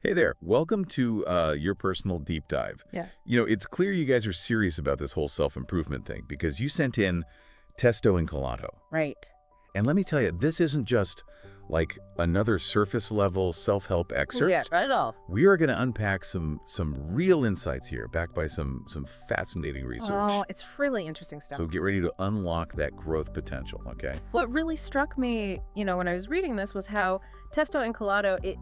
Hey there. Welcome to your personal deep dive. Yeah. It's clear you guys are serious about this whole self-improvement thing because you sent in Testo and Colato. Right. And let me tell you, this isn't just like another surface level self-help excerpt. Yeah, not at all. We are going to unpack some real insights here, backed by some fascinating research. Oh, it's really interesting stuff. So get ready to unlock that growth potential, okay? What really struck me, when I was reading this was how Testo and Colato, it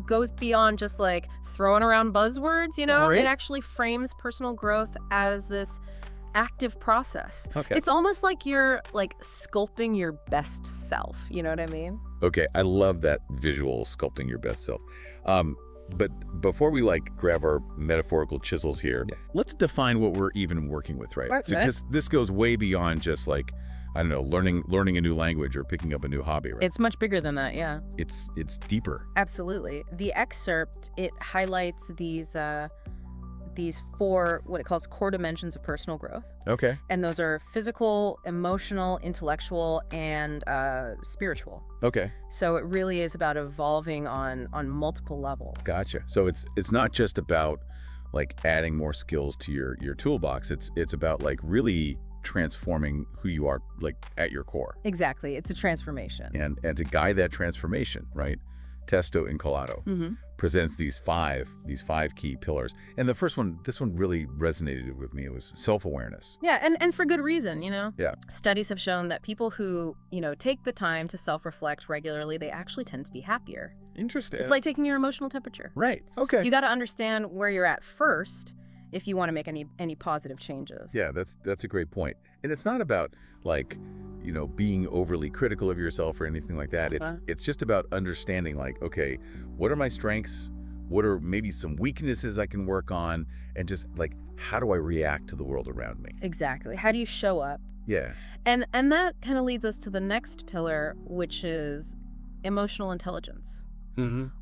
goes beyond just like throwing around buzzwords, Right. It actually frames personal growth as this active process. Okay. It's almost like you're like sculpting your best self. You know what I mean? Okay, I love that visual, sculpting your best self. But before we grab our metaphorical chisels here, let's define what we're even working with, right? That's Because this goes way beyond just I don't know, learning a new language or picking up a new hobby, right? It's much bigger than that, yeah. It's deeper. Absolutely. The excerpt, it highlights these four, what it calls core dimensions of personal growth. Okay. And those are physical, emotional, intellectual, and spiritual. Okay. So it really is about evolving on multiple levels. Gotcha. So it's not just about adding more skills to your toolbox. It's about really transforming who you are at your core. Exactly. It's a transformation. And to guide that transformation, right? Testo and Colato presents these five key pillars. And the first one, this one really resonated with me. It was self-awareness. Yeah, and for good reason, Yeah. Studies have shown that people who, take the time to self-reflect regularly, they actually tend to be happier. Interesting. It's like taking your emotional temperature. Right. Okay. You got to understand where you're at first if you want to make any positive changes. Yeah, that's a great point. And it's not about being overly critical of yourself or anything like that. It's just about understanding okay, what are my strengths? What are maybe some weaknesses I can work on? And just how do I react to the world around me? Exactly. How do you show up? Yeah. And that kind of leads us to the next pillar, which is emotional intelligence.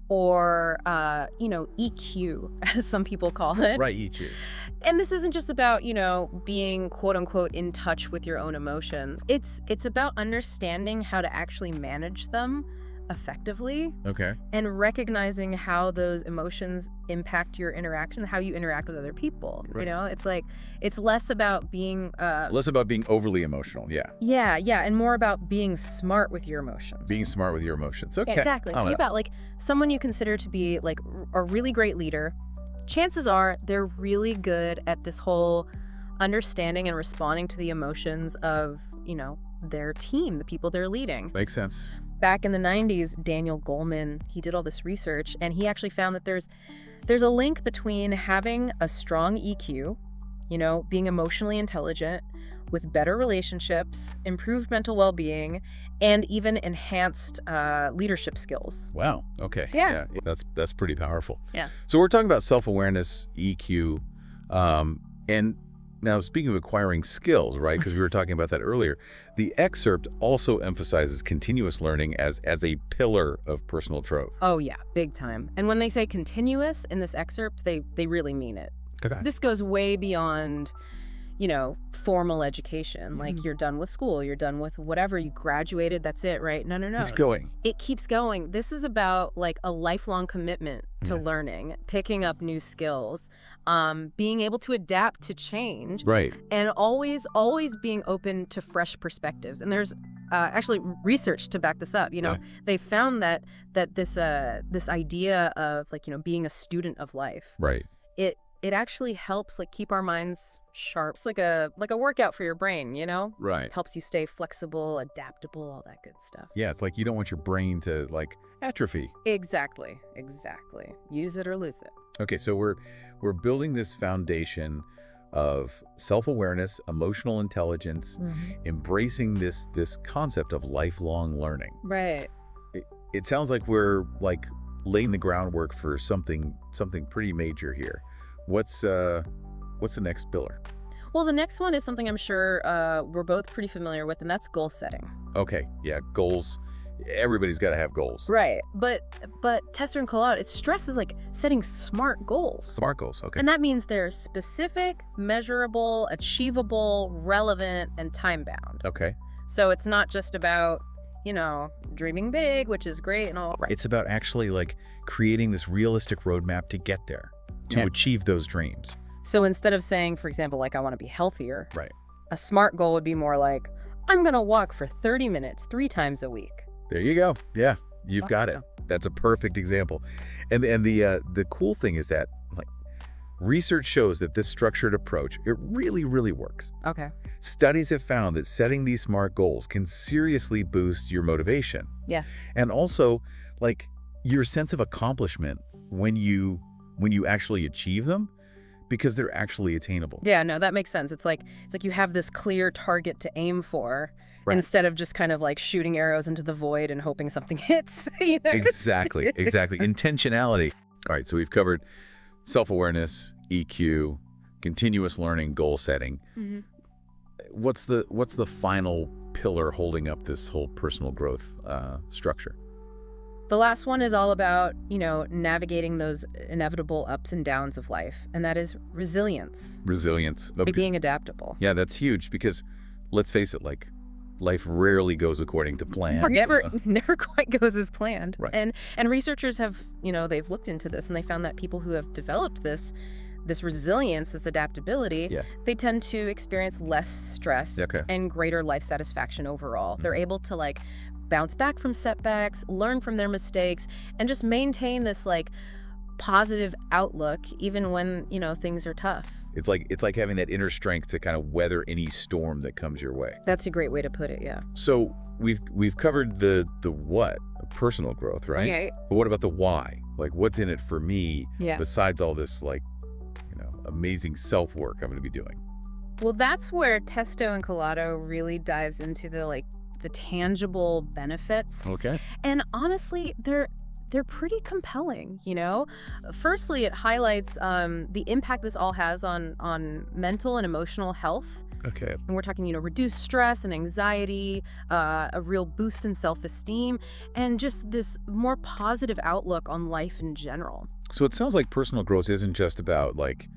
Or, EQ, as some people call it. Right, EQ. And this isn't just about, being quote unquote in touch with your own emotions. It's about understanding how to actually manage them effectively. Okay. And recognizing how those emotions impact your interaction, how you interact with other people. Right. It's less about being Less about being overly emotional. Yeah. Yeah, and more about being smart with your emotions. Being smart with your emotions. Okay. Exactly. Think about someone you consider to be a really great leader. Chances are they're really good at this whole understanding and responding to the emotions of, their team, the people they're leading. Makes sense. Back in the 90s, Daniel Goleman, he did all this research, and he actually found that there's a link between having a strong EQ, being emotionally intelligent, with better relationships, improved mental well-being, and even enhanced leadership skills. Wow. Okay. Yeah. That's pretty powerful. Yeah. So we're talking about self-awareness, EQ, and now speaking of acquiring skills, right? Because we were talking about that earlier. The excerpt also emphasizes continuous learning as a pillar of personal growth. Oh yeah, big time. And when they say continuous in this excerpt, they really mean it. Okay. This goes way beyond, formal education. Like you're done with school, you're done with whatever, you graduated, that's it, right? No. It's going. It keeps going. This is about a lifelong commitment to learning, picking up new skills, being able to adapt to change. Right. And always being open to fresh perspectives. And there's actually research to back this up. They found that this idea of being a student of life. Right. It actually helps keep our minds sharp. It's like a workout for your brain, Right. Helps you stay flexible, adaptable, all that good stuff. Yeah, it's you don't want your brain to atrophy. Exactly. Use it or lose it. Okay, so we're building this foundation of self-awareness, emotional intelligence, embracing this concept of lifelong learning. Right. It sounds like we're laying the groundwork for something pretty major here. What's the next pillar? Well, the next one is something I'm sure we're both pretty familiar with, and that's goal setting. Okay, yeah, goals. Everybody's got to have goals. Right, but Testo and Colato, it stresses setting smart goals. Smart goals, okay. And that means they're specific, measurable, achievable, relevant, and time-bound. Okay. So it's not just about, dreaming big, which is great and all. Right. It's about actually like creating this realistic roadmap to get there, to achieve those dreams. So instead of saying, for example, like I want to be healthier, Right. a SMART goal would be more like, I'm going to walk for 30 minutes 3 times a week. There you go. Yeah, you've got it. That's a perfect example. And the cool thing is that like research shows that this structured approach, it really, really works. Okay. Studies have found that setting these SMART goals can seriously boost your motivation. Yeah. And also like your sense of accomplishment when you actually achieve them, because they're actually attainable. Yeah, no, that makes sense. It's like you have this clear target to aim for, Right. instead of just kind of like shooting arrows into the void and hoping something hits. You know? Exactly. Intentionality. All right, so we've covered self-awareness, EQ, continuous learning, goal setting. Mm-hmm. What's the final pillar holding up this whole personal growth structure? The last one is all about, navigating those inevitable ups and downs of life, and that is resilience. Resilience. By being adaptable. Yeah, that's huge because let's face it, like life rarely goes according to plan. Or never quite goes as planned. Right. And researchers have, they've looked into this and they found that people who have developed this resilience, this adaptability, they tend to experience less stress and greater life satisfaction overall. Mm-hmm. They're able to like bounce back from setbacks, learn from their mistakes, and just maintain this like positive outlook even when, things are tough. It's like having that inner strength to kind of weather any storm that comes your way. That's a great way to put it, yeah. So we've covered the what of personal growth, right? Okay. But what about the why? Like what's in it for me besides all this like, amazing self-work I'm going to be doing? Well, that's where Testo and Collado really dives into the tangible benefits. Okay. And honestly, they're pretty compelling, Firstly, it highlights the impact this all has on mental and emotional health. Okay. And we're talking, reduced stress and anxiety, a real boost in self-esteem, and just this more positive outlook on life in general. So it sounds like personal growth isn't just about like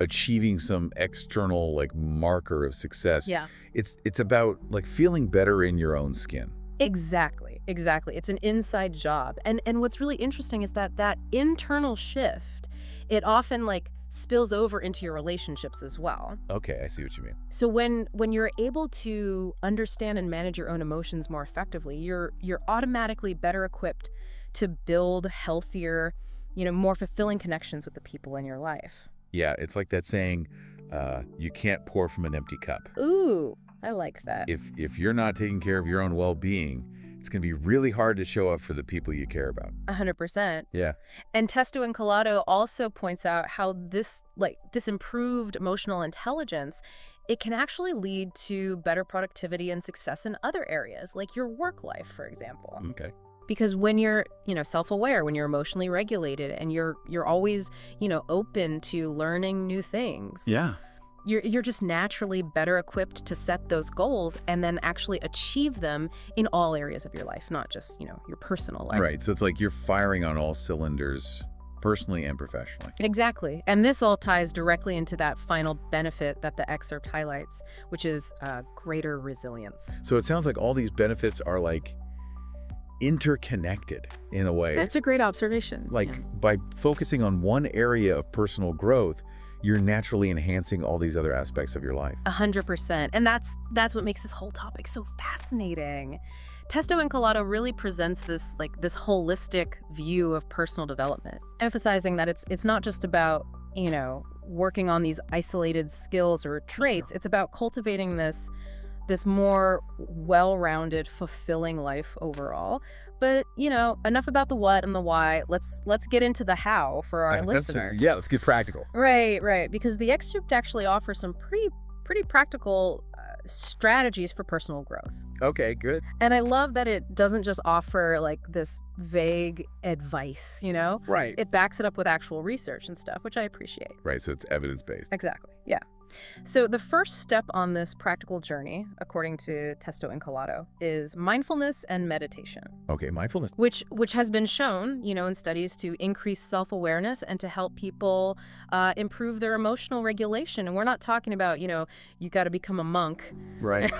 achieving some external like marker of success. Yeah. It's about like feeling better in your own skin. Exactly. It's an inside job. And what's really interesting is that internal shift, it often like spills over into your relationships as well. Okay, I see what you mean. So when you're able to understand and manage your own emotions more effectively, you're automatically better equipped to build healthier, more fulfilling connections with the people in your life. Yeah, it's like that saying, you can't pour from an empty cup. Ooh, I like that. If you're not taking care of your own well-being, it's going to be really hard to show up for the people you care about. 100%. Yeah. And Testo and Collado also points out how this improved emotional intelligence, it can actually lead to better productivity and success in other areas, like your work life, for example. Okay. Because when you're, self-aware, when you're emotionally regulated, and you're always, open to learning new things. Yeah. You're just naturally better equipped to set those goals and then actually achieve them in all areas of your life, not just, your personal life. Right. So it's like you're firing on all cylinders, personally and professionally. Exactly. And this all ties directly into that final benefit that the excerpt highlights, which is greater resilience. So it sounds like all these benefits are like interconnected in a way. That's a great observation. Like by focusing on one area of personal growth, you're naturally enhancing all these other aspects of your life. 100%. And that's what makes this whole topic so fascinating. Testo and Collado really presents this holistic view of personal development, emphasizing that it's not just about, working on these isolated skills or traits. It's about cultivating this more well-rounded, fulfilling life overall. But, enough about the what and the why. Let's get into the how for our listeners. Yeah, let's get practical. Right. Because the excerpt actually offers some pretty practical strategies for personal growth. Okay, good. And I love that it doesn't just offer like this vague advice, Right. It backs it up with actual research and stuff, which I appreciate. Right, so it's evidence-based. Exactly, yeah. So the first step on this practical journey, according to Testo and Colato, is mindfulness and meditation, Okay, mindfulness. which has been shown, in studies to increase self-awareness and to help people improve their emotional regulation. And we're not talking about, you got to become a monk, Right.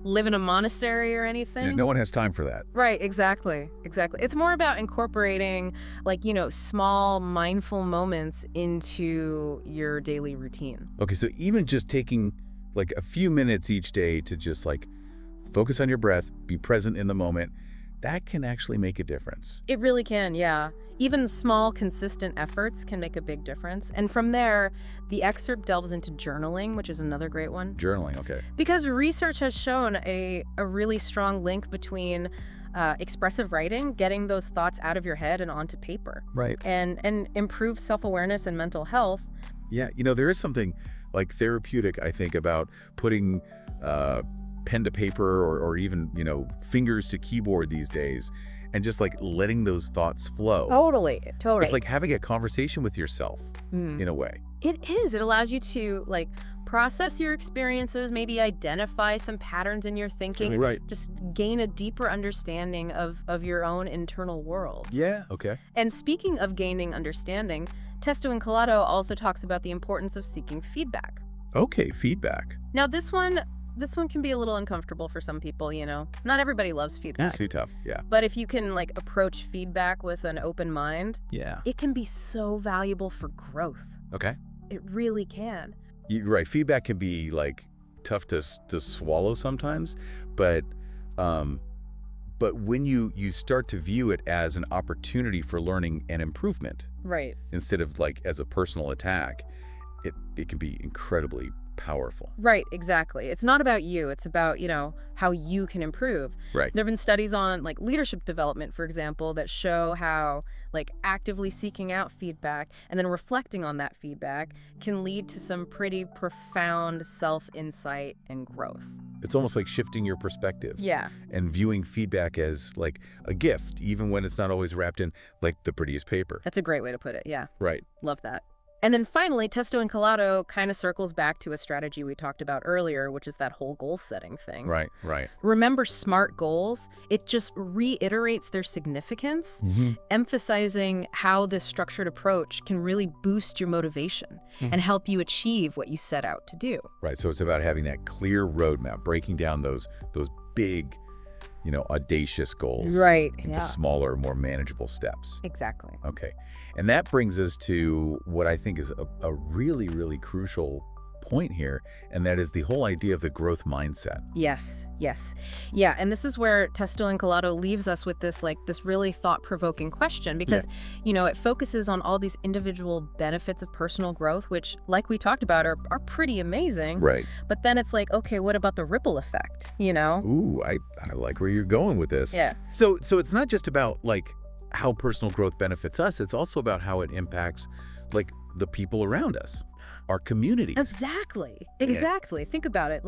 live in a monastery or anything. No one has time for that. Right, exactly. It's more about incorporating, small mindful moments into your daily routine. Okay, so even just taking like a few minutes each day to just like focus on your breath, be present in the moment, that can actually make a difference. It really can, yeah. Even small, consistent efforts can make a big difference. And from there, the excerpt delves into journaling, which is another great one. Journaling, okay. Because research has shown a really strong link between expressive writing, getting those thoughts out of your head and onto paper, Right. and improve self-awareness and mental health. Yeah, there is something like therapeutic, I think, about putting pen to paper or even, fingers to keyboard these days and just like letting those thoughts flow. Totally. It's like having a conversation with yourself in a way. It is. It allows you to process your experiences, maybe identify some patterns in your thinking, Right. just gain a deeper understanding of your own internal world. Yeah, okay. And speaking of gaining understanding, Testo and Colato also talks about the importance of seeking feedback. Okay, feedback. Now, this one can be a little uncomfortable for some people, Not everybody loves feedback. It's too tough, yeah. But if you can approach feedback with an open mind, Yeah. it can be so valuable for growth. Okay. It really can. You're right. Feedback can be tough to swallow sometimes, but when you start to view it as an opportunity for learning and improvement Right. instead of as a personal attack, it can be incredibly powerful. Right, exactly. It's not about you. It's about, how you can improve. Right. There have been studies on leadership development, for example, that show how actively seeking out feedback and then reflecting on that feedback can lead to some pretty profound self-insight and growth. It's almost like shifting your perspective. Yeah. And viewing feedback as a gift, even when it's not always wrapped in the prettiest paper. That's a great way to put it. Yeah. Right. Love that. And then finally, Testo and Colato kind of circles back to a strategy we talked about earlier, which is that whole goal setting thing. Right, right. Remember SMART goals? It just reiterates their significance, emphasizing how this structured approach can really boost your motivation and help you achieve what you set out to do. Right, so it's about having that clear roadmap, breaking down those big, audacious goals Right. into smaller, more manageable steps. Exactly. Okay. And that brings us to what I think is a really, really crucial point here, and that is the whole idea of the growth mindset. Yes. Yeah, and this is where Testo and Colato leaves us with this this really thought-provoking question because, it focuses on all these individual benefits of personal growth, which, like we talked about, are pretty amazing. Right. But then it's okay, what about the ripple effect, Ooh, I like where you're going with this. Yeah. So it's not just about how personal growth benefits us, it's also about how it impacts the people around us, our communities. Exactly. Think about it.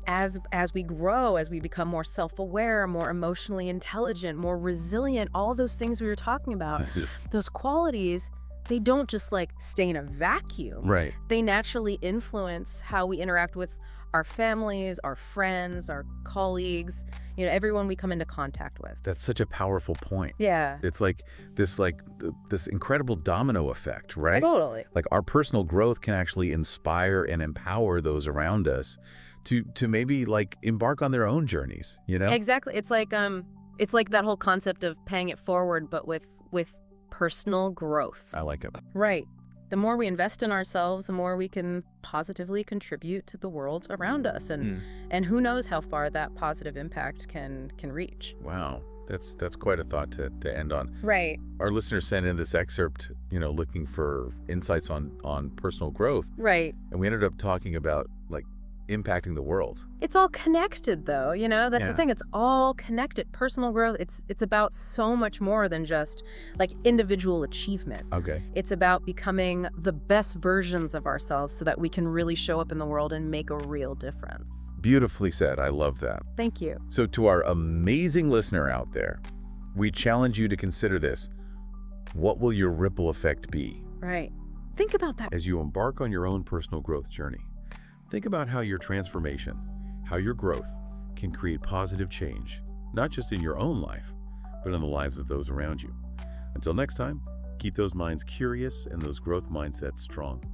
As we grow, as we become more self-aware, more emotionally intelligent, more resilient, all those things we were talking about, those qualities, they don't just stay in a vacuum. Right. They naturally influence how we interact with our families, our friends, our colleagues, everyone we come into contact with. That's such a powerful point. Yeah. It's this incredible domino effect, right? Totally. Our personal growth can actually inspire and empower those around us to maybe embark on their own journeys, Exactly. It's like that whole concept of paying it forward, but with personal growth. I like it. Right. The more we invest in ourselves, the more we can positively contribute to the world around us. And who knows how far that positive impact can reach. Wow. That's quite a thought to end on. Right. Our listeners sent in this excerpt, looking for insights on personal growth. Right. And we ended up talking about impacting the world. It's all connected, though. That's the thing. It's all connected. Personal growth, it's about so much more than just individual achievement. Okay. It's about becoming the best versions of ourselves so that we can really show up in the world and make a real difference. Beautifully said. I love that. Thank you. So to our amazing listener out there, we challenge you to consider this. What will your ripple effect be? Right. Think about that. As you embark on your own personal growth journey, Think about how your transformation, how your growth can create positive change, not just in your own life, but in the lives of those around you. Until next time, keep those minds curious and those growth mindsets strong.